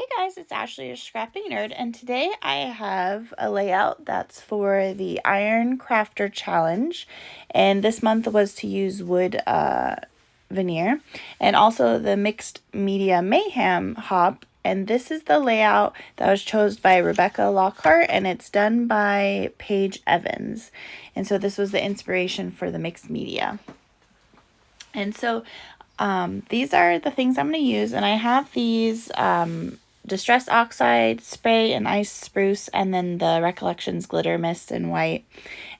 Hey guys, it's Ashley, your scrapping nerd, and today I have a layout that's for the Iron Crafter Challenge, and this month was to use wood veneer, and also the Mixed Media Mayhem hop, and this is the layout that was chosen by Rebecca Lockhart, and it's done by Paige Evans, and so this was the inspiration for the mixed media. And so these are the things I'm going to use, and I have these Distress Oxide Spray and Ice Spruce, and then the Recollections Glitter Mist in white.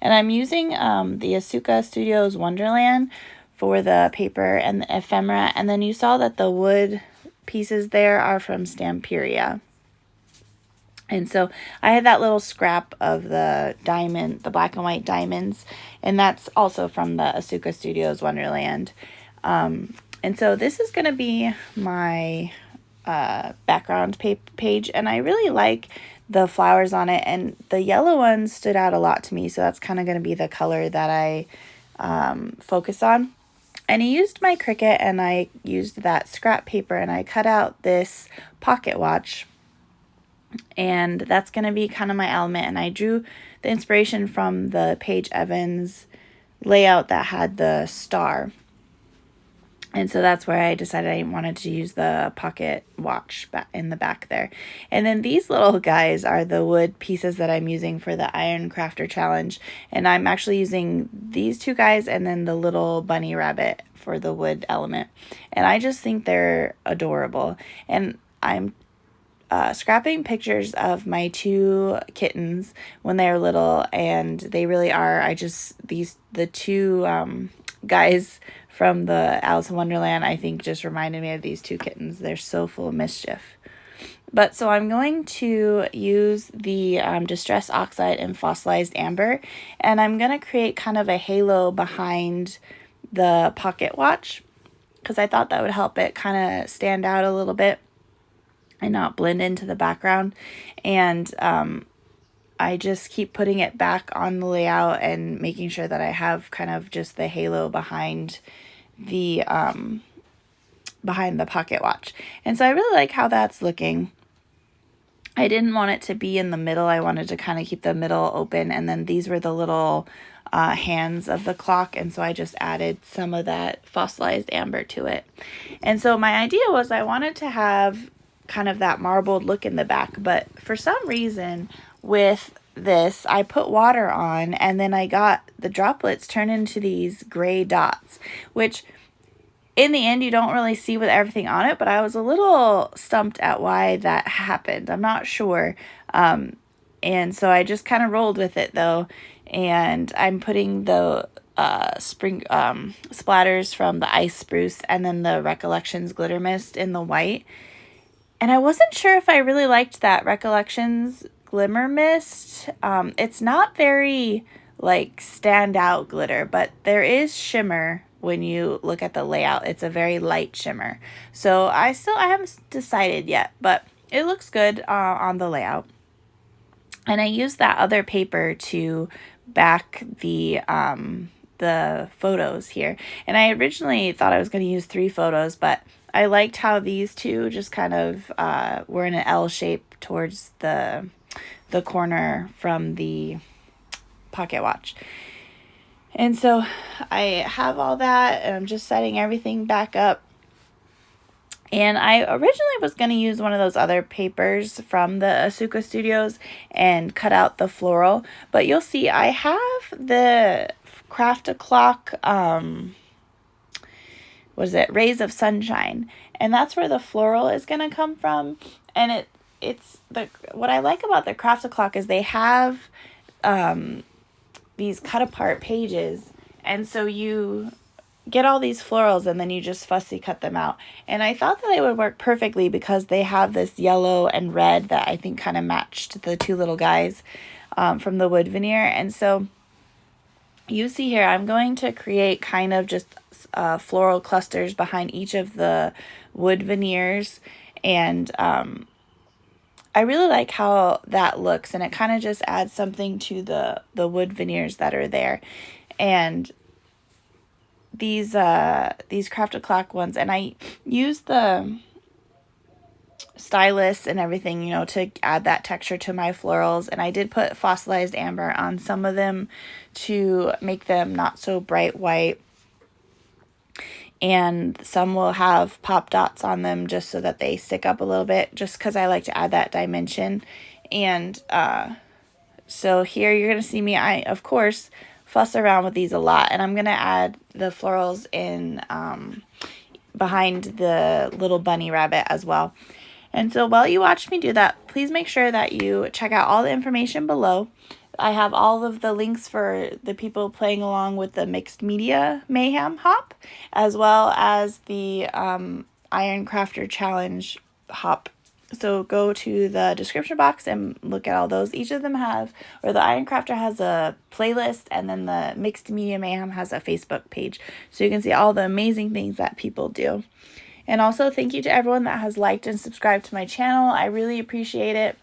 And I'm using the Asuka Studios Wonderland for the paper and the ephemera, and then you saw that the wood pieces there are from Stamperia. And so I had that little scrap of the diamond, the black and white diamonds, and that's also from the Asuka Studios Wonderland. And so this is going to be my background page, and I really like the flowers on it, and the yellow one stood out a lot to me, so that's kind of going to be the color that I focus on. And I used my Cricut, and I used that scrap paper, and I cut out this pocket watch, and that's going to be kind of my element. And I drew the inspiration from the Paige Evans layout that had the star. And so that's where I decided I wanted to use the pocket watch in the back there. And then these little guys are the wood pieces that I'm using for the Iron Crafter Challenge. And I'm actually using these two guys and then the little bunny rabbit for the wood element. And I just think they're adorable. And I'm scrapping pictures of my two kittens when they were little, and they really are. The two guys from the Alice in Wonderland, I think, just reminded me of these two kittens. They're so full of mischief. But so I'm going to use the Distress Oxide and Fossilized Amber, and I'm going to create kind of a halo behind the pocket watch, because I thought that would help it kind of stand out a little bit and not blend into the background. And I just keep putting it back on the layout and making sure that I have kind of just the halo behind the pocket watch. And so I really like how that's looking. I didn't want it to be in the middle. I wanted to kind of keep the middle open, and then these were the little hands of the clock, and so I just added some of that fossilized amber to it. And so my idea was I wanted to have kind of that marbled look in the back, but for some reason with this I put water on, and then I got the droplets turn into these gray dots, which in the end you don't really see with everything on it, but I was a little stumped at why that happened. I'm not sure. And so I just kind of rolled with it though, and I'm putting the spring splatters from the Ice Spruce and then the Recollections Glitter Mist in the white. And I wasn't sure if I really liked that Recollections Glimmer Mist. It's not very, like, standout glitter, but there is shimmer when you look at the layout. It's a very light shimmer. So I haven't decided yet, but it looks good on the layout. And I used that other paper to back the photos here. And I originally thought I was going to use 3 photos, but I liked how these two just kind of were in an L shape towards the corner from the pocket watch. And so I have all that, and I'm just setting everything back up. And I originally was going to use one of those other papers from the Asuka Studios and cut out the floral. But you'll see I have the Craft a Clock, Rays of Sunshine. And that's where the floral is going to come from. And what I like about the Craft a Clock is they have these cut apart pages. And so you get all these florals and then you just fussy cut them out. And I thought that they would work perfectly because they have this yellow and red that I think kind of matched the two little guys from the wood veneer. And so you see here, I'm going to create kind of just floral clusters behind each of the wood veneers. And I really like how that looks, and it kind of just adds something to the wood veneers that are there. And these Craft a Clock ones, and I use the stylus and everything, to add that texture to my florals. And I did put fossilized amber on some of them to make them not so bright white. And some will have pop dots on them just so that they stick up a little bit, just because I like to add that dimension. And so here you're going to see me, of course, fuss around with these a lot. And I'm going to add the florals in behind the little bunny rabbit as well. And so while you watch me do that, please make sure that you check out all the information below. I have all of the links for the people playing along with the mixed media Mayhem hop, as well as the Iron Crafter Challenge hop. So go to the description box and look at all those. Each of them have, or the Iron Crafter has a playlist, and then the Mixed Media Mayhem has a Facebook page. So you can see all the amazing things that people do. And also thank you to everyone that has liked and subscribed to my channel. I really appreciate it.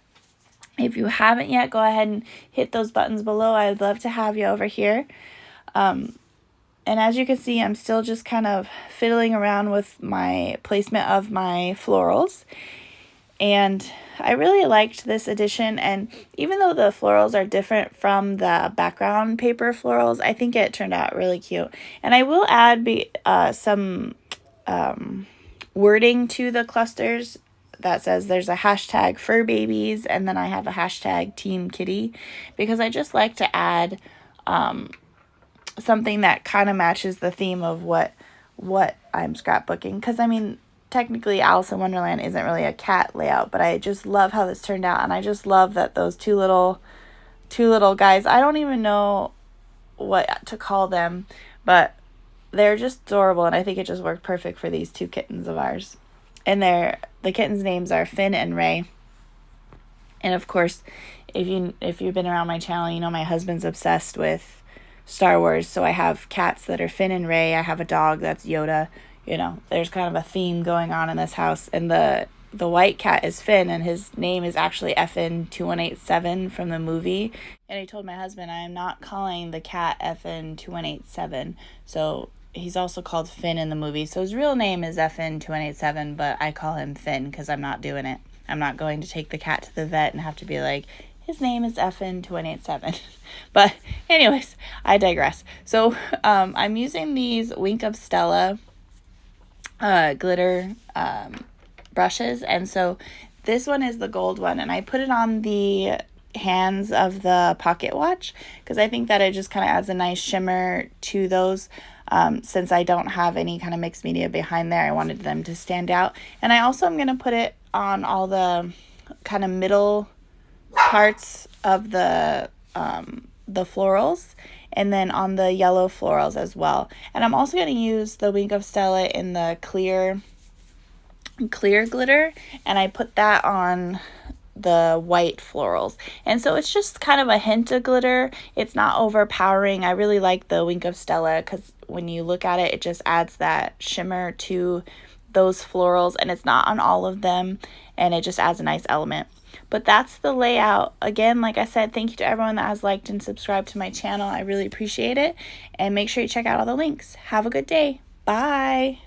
If you haven't yet, go ahead and hit those buttons below. I'd love to have you over here. And as you can see, I'm still just kind of fiddling around with my placement of my florals. And I really liked this edition. And even though the florals are different from the background paper florals, I think it turned out really cute. And I will add some wording to the clusters that says there's a hashtag fur babies, and then I have a hashtag team kitty, because I just like to add something that kind of matches the theme of what I'm scrapbooking. Because I mean, technically Alice in Wonderland isn't really a cat layout, but I just love how this turned out. And I just love that those two little guys, I don't even know what to call them, but they're just adorable, and I think it just worked perfect for these two kittens of ours. And the kittens' names are Finn and Ray. And of course, if you've been around my channel, you know my husband's obsessed with Star Wars. So I have cats that are Finn and Ray. I have a dog that's Yoda. There's kind of a theme going on in this house. And the white cat is Finn, and his name is actually FN2187 from the movie. And I told my husband I am not calling the cat FN2187. So he's also called Finn in the movie. So his real name is FN2187, but I call him Finn because I'm not doing it. I'm not going to take the cat to the vet and have to be like, his name is FN2187. But anyways, I digress. So I'm using these Wink of Stella glitter brushes. And so this one is the gold one, and I put it on the hands of the pocket watch because I think that it just kind of adds a nice shimmer to those. Since I don't have any kind of mixed media behind there, I wanted them to stand out. And I also am going to put it on all the kind of middle parts of the florals, and then on the yellow florals as well. And I'm also going to use the Wink of Stella in the clear glitter, and I put that on the white florals. And so it's just kind of a hint of glitter. It's not overpowering. I really like the Wink of Stella because when you look at it, it just adds that shimmer to those florals, and it's not on all of them, and it just adds a nice element. But that's the layout. Again, like I said, thank you to everyone that has liked and subscribed to my channel. I really appreciate it. And make sure you check out all the links. Have a good day. Bye.